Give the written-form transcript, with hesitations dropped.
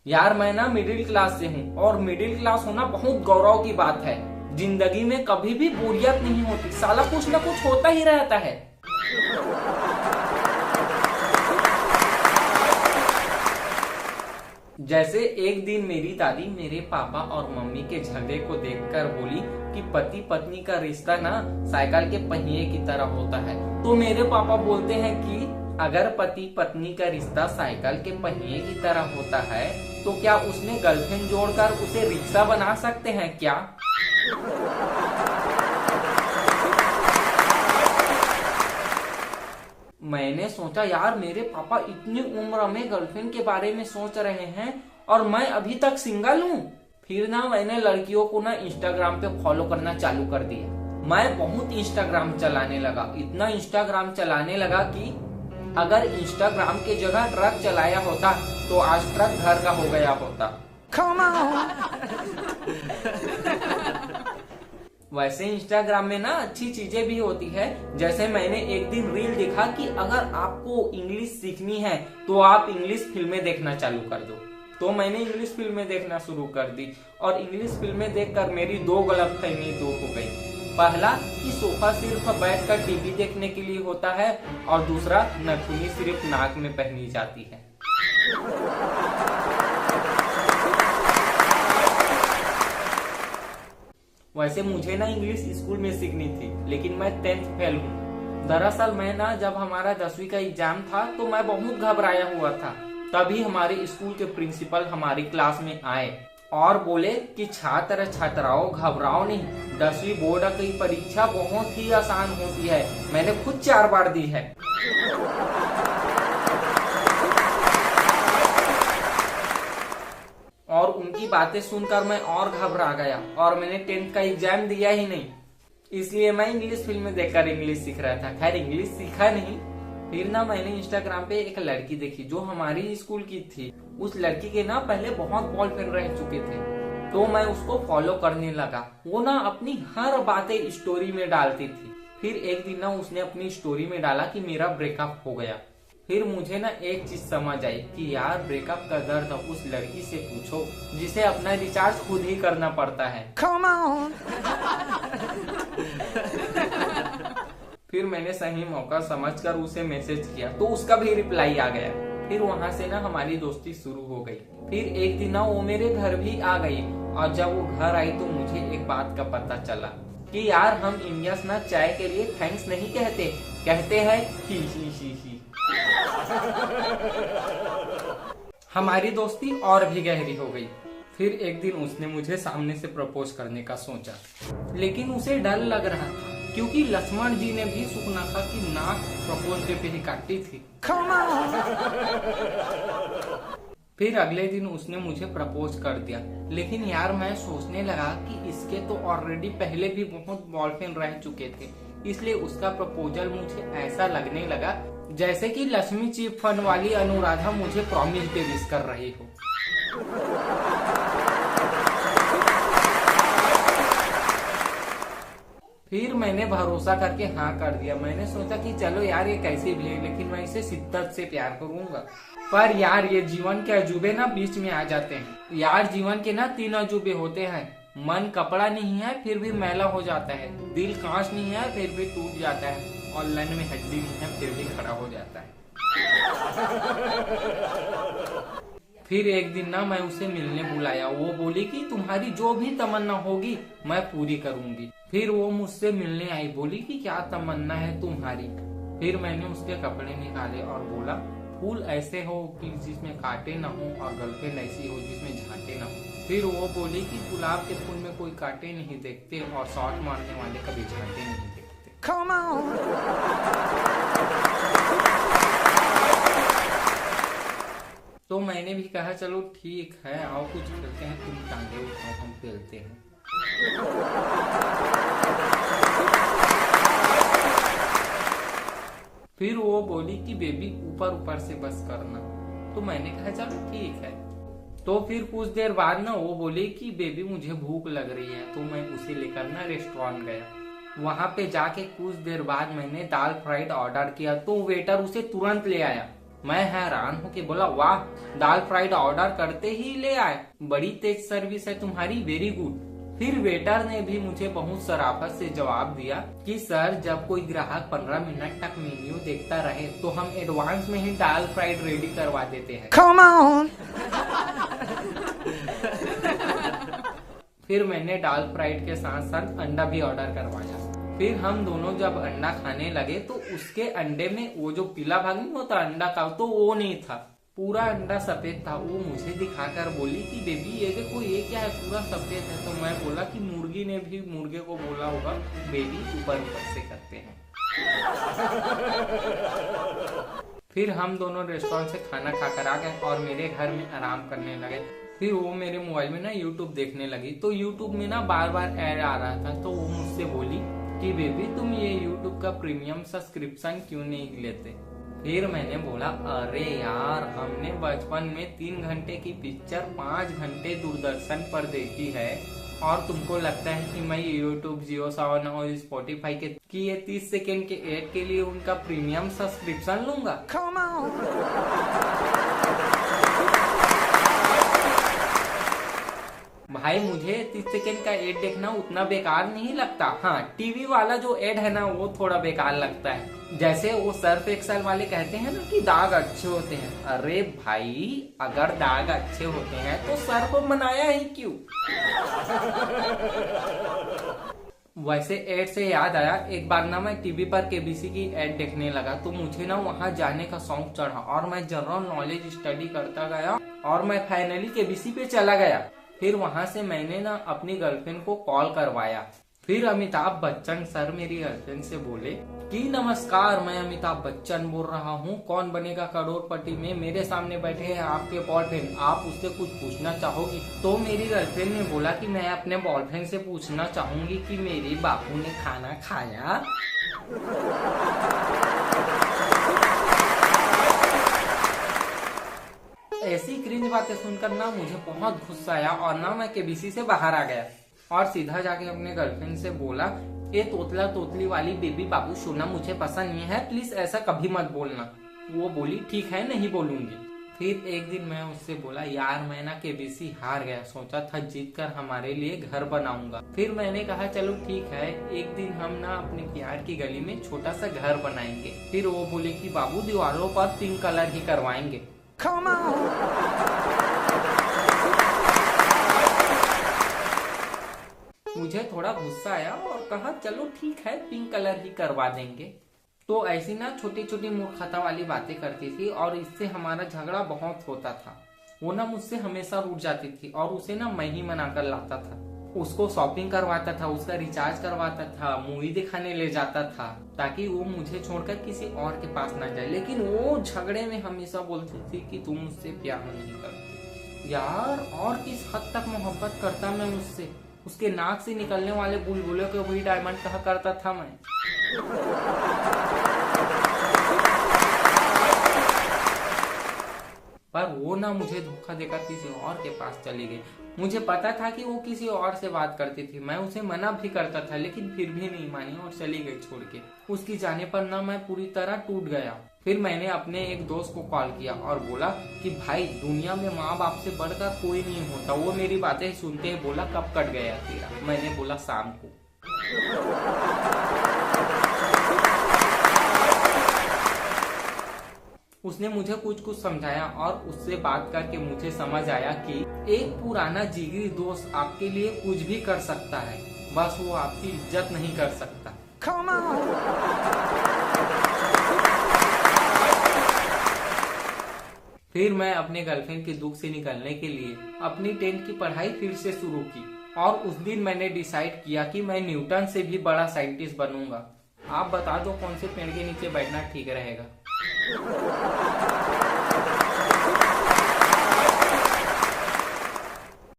यार मैं ना मिडिल क्लास से हूँ और मिडिल क्लास होना बहुत गौरव की बात है। जिंदगी में कभी भी बोरियत नहीं होती, साला कुछ ना कुछ होता ही रहता है। जैसे एक दिन मेरी दादी मेरे पापा और मम्मी के झगड़े को देखकर बोली कि पति पत्नी का रिश्ता ना साइकिल के पहिए की तरह होता है। तो मेरे पापा बोलते हैं कि अगर पति पत्नी का रिश्ता साइकिल के पहिए की तरह होता है तो क्या उसमें गर्लफ्रेंड जोड़कर उसे रिक्शा बना सकते हैं क्या? मैंने सोचा यार मेरे पापा इतनी उम्र में गर्लफ्रेंड के बारे में सोच रहे हैं और मैं अभी तक सिंगल हूँ। फिर ना मैंने लड़कियों को ना इंस्टाग्राम पे फॉलो करना चालू कर दिया। मैं बहुत इंस्टाग्राम चलाने लगा, इतना इंस्टाग्राम चलाने लगा कि अगर इंस्टाग्राम के जगह ट्रक चलाया होता तो आज ट्रक घर का हो गया होता। वैसे इंस्टाग्राम में ना अच्छी चीजें भी होती है। जैसे मैंने एक दिन रील देखा कि अगर आपको इंग्लिश सीखनी है तो आप इंग्लिश फिल्में देखना चालू कर दो। तो मैंने इंग्लिश फिल्में देखना शुरू कर दी और इंग्लिश फिल्में देखकर मेरी दो गलतफहमी दूर हो गई। पहला कि सोफा सिर्फ बैठकर टीवी देखने के लिए होता है और दूसरा नथुनी सिर्फ नाक में पहनी जाती है। वैसे मुझे ना इंग्लिश स्कूल में सीखनी थी लेकिन मैं 10th फेल हूँ। दरअसल मैं ना जब हमारा 10वीं का एग्जाम था तो मैं बहुत घबराया हुआ था। तभी हमारे स्कूल के प्रिंसिपल हमारी क्लास में आए और बोले कि छात्र छात्राओं घबराओ नहीं, 10वीं बोर्ड की परीक्षा बहुत ही आसान होती है, मैंने खुद 4 बार दी है। और उनकी बातें सुनकर मैं और घबरा गया और मैंने 10th का एग्जाम दिया ही नहीं। इसलिए मैं इंग्लिश फिल्में देखकर इंग्लिश सीख रहा था। खैर इंग्लिश सीखा नहीं। फिर ना मैंने इंस्टाग्राम पे एक लड़की देखी जो हमारी स्कूल की थी। उस लड़की के ना पहले बहुत बॉयफ्रेंड रह चुके थे, तो मैं उसको फॉलो करने लगा। वो ना अपनी हर बातें स्टोरी में डालती थी। फिर एक दिन ना उसने अपनी स्टोरी में डाला कि मेरा ब्रेकअप हो गया। फिर मुझे ना एक चीज समझ आई कि यार ब्रेकअप का दर्द उस लड़की से पूछो जिसे अपना रिचार्ज खुद ही करना पड़ता है। Come on! फिर मैंने सही मौका समझकर उसे मैसेज किया तो उसका भी रिप्लाई आ गया। फिर वहां से ना हमारी दोस्ती शुरू हो गई। फिर एक दिन ना वो मेरे घर भी आ गई और जब वो घर आई तो मुझे एक बात का पता चला कि यार हम इंडियंस ना चाय के लिए थैंक्स नहीं कहते, कहते हैं ही ही ही ही। हमारी दोस्ती और भी गहरी हो गई। फिर एक दिन उसने मुझे सामने से प्रपोज करने का सोचा, लेकिन उसे डर लग रहा था क्योंकि लक्ष्मण जी ने भी सुपनाखा की नाक प्रपोज डे पे ही काटी थी। फिर अगले दिन उसने मुझे प्रपोज कर दिया, लेकिन यार मैं सोचने लगा कि इसके तो ऑलरेडी पहले भी बहुत बॉयफ्रेंड रह चुके थे, इसलिए उसका प्रपोजल मुझे ऐसा लगने लगा जैसे कि लक्ष्मी चिट फंड वाली अनुराधा मुझे प्रॉमिस डे विश कर रही हो। फिर मैंने भरोसा करके हाँ कर दिया। मैंने सोचा कि चलो यार ये कैसे भी है लेकिन मैं इसे शिद्दत से प्यार करूंगा। पर यार ये जीवन के अजूबे ना बीच में आ जाते हैं। यार जीवन के ना 3 अजूबे होते हैं। मन कपड़ा नहीं है फिर भी मैला हो जाता है, दिल कांच नहीं है फिर भी टूट जाता है, और लन में हड्डी नहीं है फिर भी खड़ा हो जाता है। फिर एक दिन ना मैं उसे मिलने बुलाया। वो बोली कि तुम्हारी जो भी तमन्ना होगी मैं पूरी करूंगी। फिर वो मुझसे मिलने आई, बोली कि क्या तमन्ना है तुम्हारी। फिर मैंने उसके कपड़े निकाले और बोला फूल ऐसे हो कि जिसमें कांटे न हो और गर्लफ्रेंड ऐसी हो जिसमें झांटे न हो। फिर वो बोली कि गुलाब के फूल में कोई कांटे नहीं देखते और शॉट मारने वाले कभी झांटे नहीं देखते। Come on! तो मैंने भी कहा चलो ठीक है आओ कुछ खेलते हैं, तुम टांगे उठाओ हम खेलते हैं। फिर वो बोली कि बेबी ऊपर ऊपर से बस करना। तो मैंने कहा चलो ठीक है। तो फिर कुछ देर बाद ना वो बोली कि बेबी मुझे भूख लग रही है। तो मैं उसे लेकर ना रेस्टोरेंट गया। वहां पे जाके कुछ देर बाद मैंने दाल फ्राइड ऑर्डर किया तो वेटर उसे तुरंत ले आया। मैं हैरान हूँ कि बोला वाह, दाल फ्राइड ऑर्डर करते ही ले आए, बड़ी तेज सर्विस है तुम्हारी, वेरी गुड। फिर वेटर ने भी मुझे बहुत शराफत से जवाब दिया कि सर, जब कोई ग्राहक 15 मिनट तक मेन्यू देखता रहे तो हम एडवांस में ही दाल फ्राइड रेडी करवा देते हैं। Come on! फिर मैंने दाल फ्राइड के साथ साथ अंडा भी ऑर्डर करवाया। फिर हम दोनों जब अंडा खाने लगे तो उसके अंडे में वो जो पीला भाग नहीं होता अंडा का, तो वो नहीं था, पूरा अंडा सफेद था। वो मुझे दिखाकर बोली कि बेबी ये देखो, ये क्या है, पूरा सफेद है। तो मैं बोला कि मुर्गी ने भी मुर्गे को बोला होगा बेबी ऊपर ऊपर से करते हैं। फिर हम दोनों रेस्टोरेंट से खाना खाकर आ गए और मेरे घर में आराम करने लगे। फिर वो मेरे मोबाइल में ना यूट्यूब देखने लगी, तो यूट्यूब में ना बार बार ऐड आ रहा था। तो वो मुझसे बोली कि बेबी तुम ये यूट्यूब का प्रीमियम सब्सक्रिप्शन क्यों नहीं लेते। फिर मैंने बोला अरे यार, हमने बचपन में 3 घंटे की पिक्चर 5 घंटे दूरदर्शन पर देखी है, और तुमको लगता है कि मैं यूट्यूब, जियो सावन और स्पॉटिफाई के कि ये 30 सेकेंड के एड के लिए उनका प्रीमियम सब्सक्रिप्शन लूंगा। भाई मुझे 30 सेकेंड का एड देखना उतना बेकार नहीं लगता। हाँ, टीवी वाला जो एड है ना वो थोड़ा बेकार लगता है। जैसे वो सर्फ एक्सेल वाले कहते हैं ना कि दाग अच्छे होते हैं। अरे भाई, अगर दाग अच्छे होते हैं तो सर्फ बनाया ही क्यों? वैसे एड से याद आया, एक बार ना मैं टीवी पर केबीसी की एड देखने लगा तो मुझे ना वहाँ जाने का शौक चढ़ा और मैं जनरल नॉलेज स्टडी करता गया और मैं फाइनली केबीसी पे चला गया। फिर वहां से मैंने ना अपनी गर्लफ्रेंड को कॉल करवाया। फिर अमिताभ बच्चन सर मेरी गर्लफ्रेंड से बोले कि नमस्कार, मैं अमिताभ बच्चन बोल रहा हूँ, कौन बनेगा करोड़पति में मेरे सामने बैठे हैं आपके बॉयफ्रेंड, आप उससे कुछ पूछना चाहोगी? तो मेरी गर्लफ्रेंड ने बोला कि मैं अपने बॉयफ्रेंड से पूछना चाहूंगी कि मेरे बापू ने खाना खाया। ऐसी क्रिंज बातें सुनकर ना मुझे बहुत गुस्सा आया और ना मैं केबीसी से बाहर आ गया और सीधा जाके अपने गर्लफ्रेंड से बोला, ये तोतला तोतली वाली बेबी बाबू सोना मुझे पसंद नहीं है, प्लीज ऐसा कभी मत बोलना। वो बोली ठीक है, नहीं बोलूंगी। फिर एक दिन मैं उससे बोला, यार मैं ना केबीसी हार गया, सोचा था जीत कर हमारे लिए घर बनाऊंगा। फिर मैंने कहा चलो ठीक है, एक दिन हम ना अपने प्यार की गली में छोटा सा घर बनाएंगे। फिर वो बोले कि बाबू दीवारों पर पिंक कलर ही करवाएंगे। Come on! मुझे थोड़ा गुस्सा आया और कहा चलो ठीक है, पिंक कलर ही करवा देंगे। तो ऐसी ना छोटी छोटी मूर्खता वाली बातें करती थी और इससे हमारा झगड़ा बहुत होता था। वो ना मुझसे हमेशा रूठ जाती थी और उसे ना मैं ही मना कर लाता था। उसको शॉपिंग करवाता था, उसका रिचार्ज करवाता था, मूवी दिखाने ले जाता था ताकि वो मुझे छोड़कर किसी और के पास ना जाए। लेकिन वो झगड़े में हमेशा बोलती थी कि तुम मुझसे प्यार नहीं करते। यार, और किस हद तक मोहब्बत करता मैं उससे? उसके नाक से निकलने वाले बुलबुलों के वही डायमंड कहा करता था मैं। पर वो ना मुझे धोखा देकर किसी और के पास चली गई। मुझे पता था कि वो किसी और से बात करती थी, मैं उसे मना भी करता था लेकिन फिर भी नहीं मानी और चली गई छोड़ के। उसकी जाने पर ना मैं पूरी तरह टूट गया। फिर मैंने अपने एक दोस्त को कॉल किया और बोला कि भाई, दुनिया में माँ बाप से बढ़कर कोई नहीं होता। वो मेरी बातें सुनते ही बोला कब कट गया तेरा? मैंने बोला शाम को। उसने मुझे कुछ समझाया और उससे बात करके मुझे समझ आया कि एक पुराना जिगरी दोस्त आपके लिए कुछ भी कर सकता है, बस वो आपकी इज्जत नहीं कर सकता। Come on! फिर मैं अपने गर्लफ्रेंड के दुख से निकलने के लिए अपनी 10th की पढ़ाई फिर से शुरू की और उस दिन मैंने डिसाइड किया कि मैं न्यूटन से भी बड़ा साइंटिस्ट बनूंगा। आप बता दो कौन से पेड़ के नीचे बैठना ठीक रहेगा?